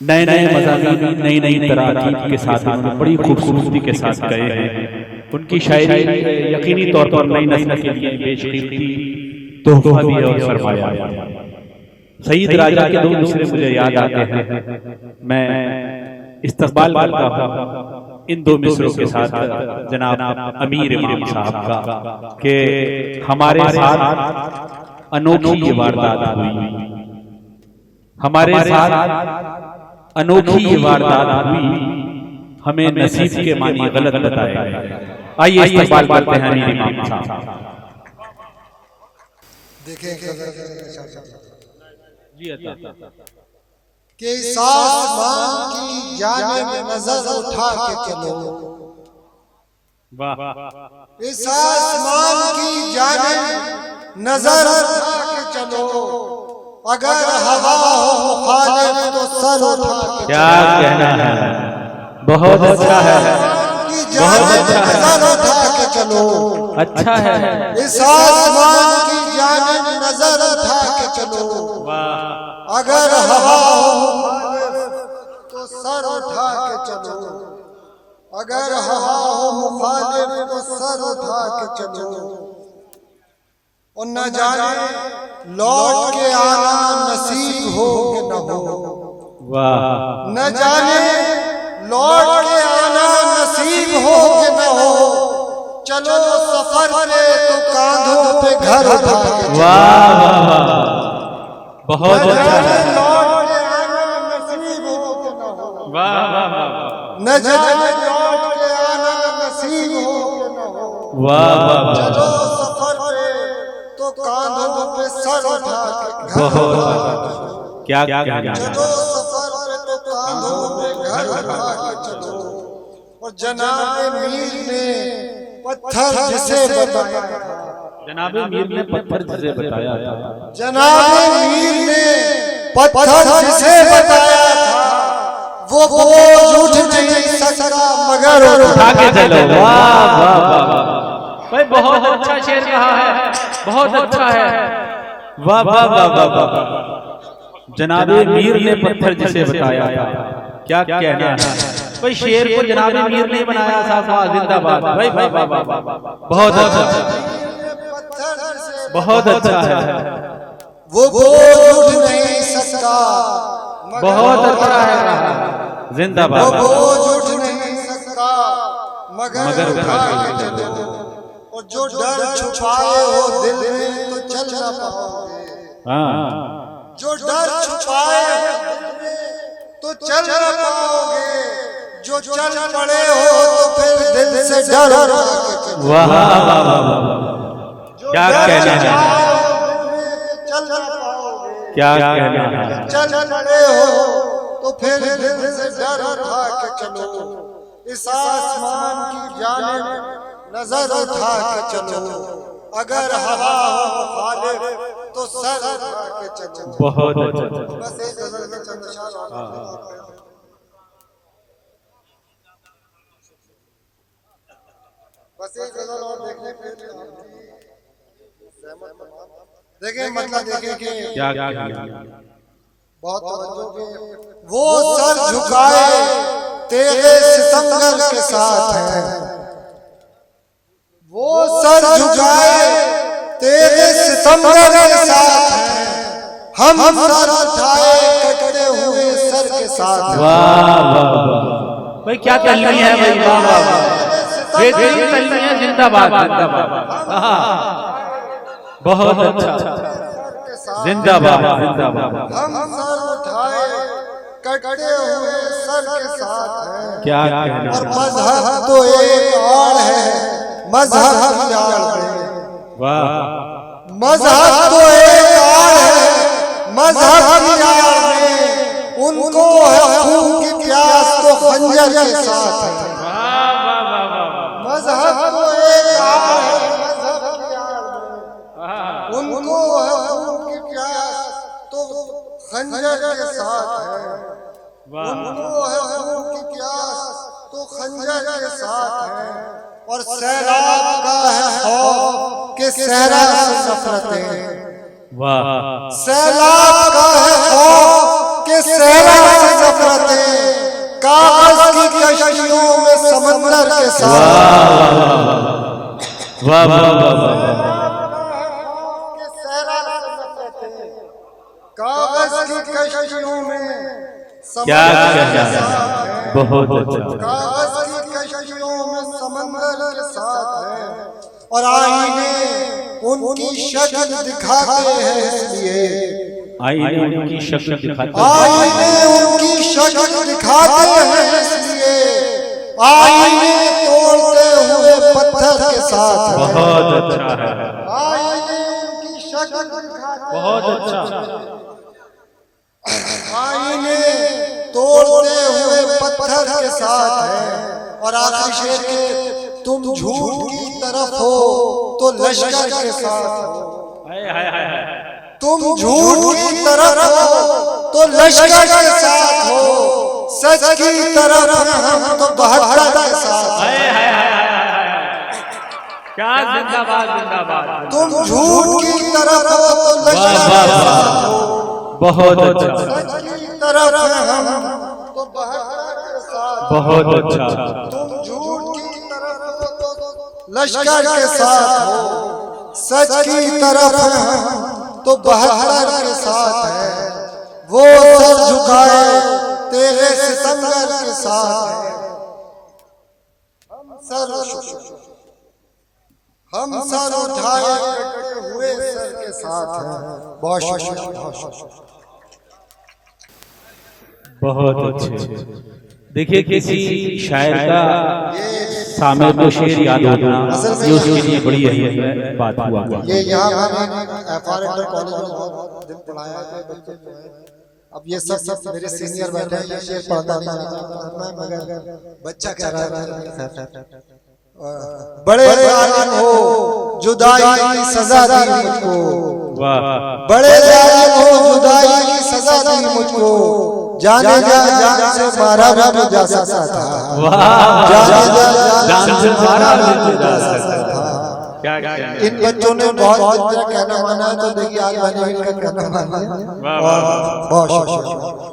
नए नए मज़ाक़ नई नई तराकीब के साथ उन्होंने बड़ी खूबसूरती के साथ गए हैं। उनकी शायरी यकीनी तौर पर नई नस्ल के लिए बेशकीमती तोहफा भी है और सरमाया है। सईद राजा के दो मिसरे मुझे याद आते हैं। मैं इस्तकबाल करता हूँ इन दो मिसरों के साथ जनाब अमीर इमाम साहब का कि हमारे साथ अनोखी ये वारदात हुई, हमारे साथ अनोखी ये वारदात हुई, हमें नसीब के मानी गलत बताया गया। आइए इस्तकबाल करते हैं अमीर इमाम साहब। कि इस आसमान की जानिब नजर उठा के चलो, इस आसमान की जानिब नजर उठा के चलो, अगर हवा हो मुखालिफ तो सर उठा के क्या कहना है, बहुत अच्छा है, बहुत अच्छा है, नजर उठा के चलो, अच्छा है। इस आसमान की जानिब नजर उठा के चलो, अगर हवा हो तो सर उठा के चलो, अगर हवा हो मुखालिफ तो सर उठा के चलो। और न जाने लौट के आना नसीब हो कि न हो, न जाने लौट के आना नसीब हो कि न हो, चलो सफर पे तो कांधों पे घर उठा के चलो। बहुत अच्छा है, लौट के आना नसीब हो कि न हो, न जाने लौट के आना नसीब हो कि न हो, चलो सफर पे तो कांधों पे सर उठा के घर उठा के चलो। क्या कहना है, चलो सफर पे तो कांधों पे घर उठा के चलो। और जनाब मीर ने पत्थर जिसे बताया था, जनाब मीर ने पत्थर जिसे बताया था, जनाब मीर ने पत्थर जिसे बताया था, वो बोझ उठ नहीं सकता मगर उठा के चलो। वाह वाह वाह भाई, बहुत अच्छा शेर कहा है, बहुत अच्छा है। वाह वाह वाह वाह, जनाब मीर ने पत्थर जिसे बताया था, क्या कहना है भाई। शेर को जनाब मीर ने बनाया था, जिंदाबाद भाई, वाह वाह वाह, बहुत अच्छा, बहुत अच्छा है। वो बोझ उठ नहीं सकता, बहुत अच्छा है, जिंदाबाद। वो बोझ उठ नहीं सकता मगर उठा के चलो। और जो डर छुपाए हो दिल में तो चल ना पाओगे, जो डर छुपाए हो दिल में तो चल ना पाओगे, जो चल पड़े हो तो फिर दिल से डर उठा के चलो। वाह वाह वाह, क्या कहना है, चल ना पाओगे, क्या कहना है, चल पड़े हो तो फिर दिल से डर उठा के चलो। इस आसमान की जानिब नजर उठा के चलो, अगर हवा हो मुखालिफ तो सर उठा के चलो। बहुत अच्छा। बस एक गजल के चंद अशआर बस एक गजल और देखने फिर देखें, मतलब देखें कि क्या बहुत तवज्जो के वो सर झुकाए तेरे सितमगर के साथ है, वो सर झुकाए तेरे सितमगर के साथ है, हम सर उठाए कटते हुए सर के साथ। वाह वाह वाह भाई, क्या तलनी है भाई, वाह वाह वाह, बेहतरीन तलनी है, जिंदाबाद जिंदाबाद, बहुत अच्छा, जिंदाबाद जिंदाबाद। हम सर उठाए कटते हुए सर के साथ है। क्या कहना और है, मजहब तो एक और है, मजहब की आड़ में, वाह, मजहब तो एक और है, मजहब की आड़ में उनको है खून की प्यास तो खंजर के साथ है। मजहब तो एक और है, मजहब की आड़ में उनको है खून की प्यास तो खंजर के साथ है, उनको है खून की प्यास तो खंजर के साथ है। और सैलाब का है खौफ के सहरा से नफरतें, वाह, सैलाब का है खौफ के सहरा से नफरतें, कागज की कश्तियों में समंदर के साथ। वाह वाह वाह, के सहरा से नफरतें, कागज की कश्तियों में क्या समंदर के क्या साथ। बहुत अच्छा। कागज की कश्तियों में समंदर के साथ है और आईने उनकी शक्ल दिखाते हैं, इसलिए आईने उनकी शक्ल दिखाते हैं, आईने उनकी शक्ल दिखाते हैं, इसलिए आईने तोड़ते हुए पत्थर के साथ है। बहुत अच्छा है, आईने उनकी शक्ल दिखाते हैं, बहुत अच्छा। आईने तोड़ते हुए पत्थर के साथ है। और आखिरी शेर के, तुम झूठ की तरफ हो तो लश्कर के साथ हो। तुम झूठ की तरफ हो तो लश्कर के साथ हो, सच की तरफ हम तो बहत्तर के साथ। क्या जिंदाबाद जिंदाबाद। तुम झूठ की तरफ हो तो लश्कर के साथ हो, बहुत अच्छा, सच की तरफ हम तो बहत्तर के साथ। बहुत अच्छा। तुम झूठ की तरफ हो तो लश्कर के साथ हो, सच की तरफ हम तो बहत्तर के साथ है। वो सर झुकाए तेरे सितमगर के साथ है। हम सर उठाए कटे हुए सर के साथ हैं। बहुत शुक्रिया। बहुत अच्छे। देखिए किसी शायर का सामने को शेर याद होना ये उसके लिए बड़ी अहम बात हुआ। ये यहाँ मैंने FR इंटर कॉलेज में बहुत दिन पढ़ाया है बच्चे जो है। अब ये सब मेरे सीनियर बैठे हैं, ये शेर पढ़ता नहीं जानता मगर बच्चा कह रहा है बड़े जालिम हो जुदाई की सजा दी मुझको। बड़े जालिम हो जुदाई की सजा दी मुझको, जाने जा जान से मारा भी जा सकता था। जाने जा जान से मारा भी जा सकता था। इन बच्चों ने बहुत मेरा कहना माना है, तो देखिए आज मैंने इनका कहना माना। बहुत शुक्रिया।